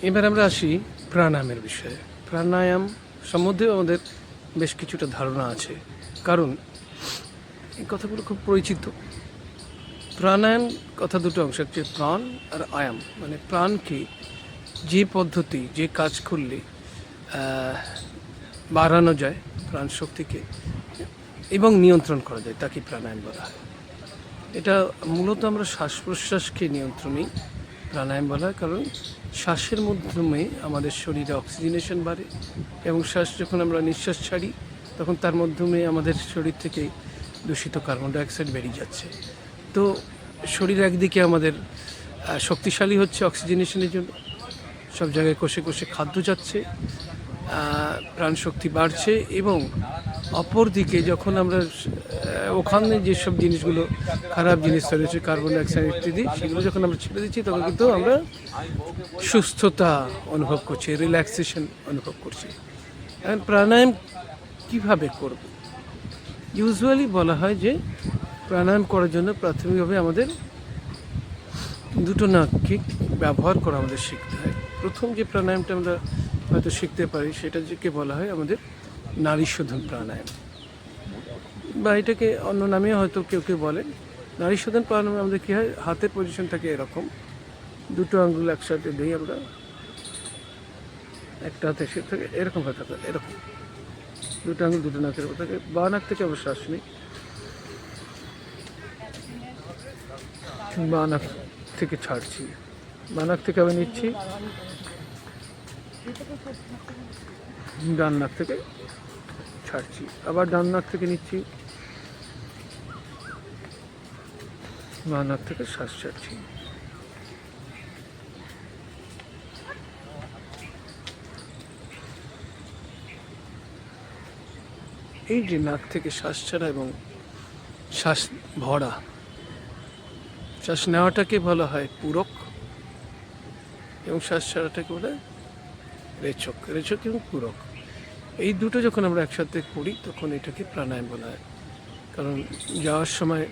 এবার আমরা আসি প্রাণায়ামের বিষয়ে। প্রাণায়াম সম্বন্ধে আমাদের বেশ কিছুটা ধারণা আছে, কারণ এই কথাগুলো খুব পরিচিত। প্রাণায়াম কথা দুটো অংশ, হচ্ছে প্রাণ আর আয়াম। মানে প্রাণকে যে পদ্ধতি, যে কাজ করলে বাড়ানো যায় প্রাণ শক্তিকে এবং নিয়ন্ত্রণ করা যায়, তাকে প্রাণায়াম বলা হয়। এটা মূলত আমরা শ্বাস প্রশ্বাসকে নিয়ন্ত্রণেই প্রাণায়াম বলা হয়, কারণ শ্বাসের মাধ্যমে আমাদের শরীরে অক্সিজেনেশন বাড়ে এবং শ্বাস যখন আমরা নিঃশ্বাস ছাড়ি তখন তার মাধ্যমে আমাদের শরীর থেকে দূষিত কার্বন ডাইঅক্সাইড বেরিয়ে যাচ্ছে। তো শরীর একদিকে আমাদের শক্তিশালী হচ্ছে অক্সিজেনেশনের জন্য, সব জায়গায় কোষে কোষে খাদ্য যাচ্ছে, প্রাণশক্তি বাড়ছে, এবং অপরদিকে যখন আমরা ওখানে যেসব জিনিসগুলো খারাপ জিনিস রয়েছে, কার্বন ডাইঅক্সাইড ইত্যাদি, সেগুলো যখন আমরা ছেড়ে দিচ্ছি তখন কিন্তু আমরা সুস্থতা অনুভব করছি, রিল্যাক্সেশন অনুভব করছি। এখন প্রাণায়াম কীভাবে করব? ইউজুয়ালি বলা হয় যে প্রাণায়াম করার জন্য প্রাথমিকভাবে আমাদের দুটো নাককে ব্যবহার করা আমাদের শিখতে হয়। প্রথম যে প্রাণায়ামটা আমরা হয়তো শিখতে পারি সেটা যেকে বলা হয় আমাদের নাড়ি শোধন প্রাণায়াম, বা এটাকে অন্য নামেও হয়তো কেউ কেউ বলেন। নাড়ি শোধন প্রাণায়ামে আমাদের কী হয়, হাতের পজিশন থাকে এরকম, দুটো আঙ্গুল একসাথে দিই আমরা, একটা হাতে সে থাকে এরকম হয়ে থাকে, এরকম দুটো আঙ্গুল দুটো নাকের উপর থাকে। বা নাক থেকে আমরা শ্বাস নিই, বা নাক থেকে ছাড়ছি, বা নাক থেকে আমি নিচ্ছি, ডান নাক থেকে ছাড়ছি, আবার ডান নাক থেকে নিচ্ছি, বা নাক থেকে শ্বাস ছাড়ছি। এই যে নাক থেকে শ্বাস ছাড়া এবং শ্বাস ভরা, শ্বাস নেওয়াটাকে বলা হয় পূরক এবং শ্বাস ছাড়াটাকে বলা হয় রেচক। রেচক এবং পূরক, এই দুটো যখন আমরা একসাথে করি তখন এটাকে প্রাণায়াম বলা হয়। কারণ যাওয়ার সময়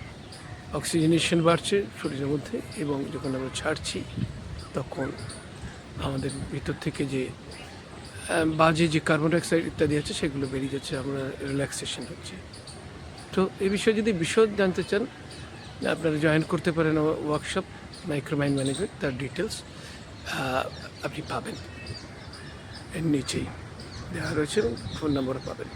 অক্সিজেনেশন বাড়ছে শরীরের মধ্যে, এবং যখন আমরা ছাড়ছি তখন আমাদের ভিতর থেকে যে বাজে যে কার্বন ডাইঅক্সাইড ইত্যাদি আছে সেগুলো বেরিয়ে যাচ্ছে, আমরা রিল্যাক্সেশন হচ্ছে। তো এই বিষয়ে যদি বিশদ জানতে চান, আপনারা জয়েন করতে পারেন ওয়ার্কশপ মাইক্রোমাইন্ড ম্যানেজমেন্ট, তার ডিটেলস আপনি পাবেন এর নিচেই দেওয়া রয়েছে এবং ফোন নম্বরও পাবেন।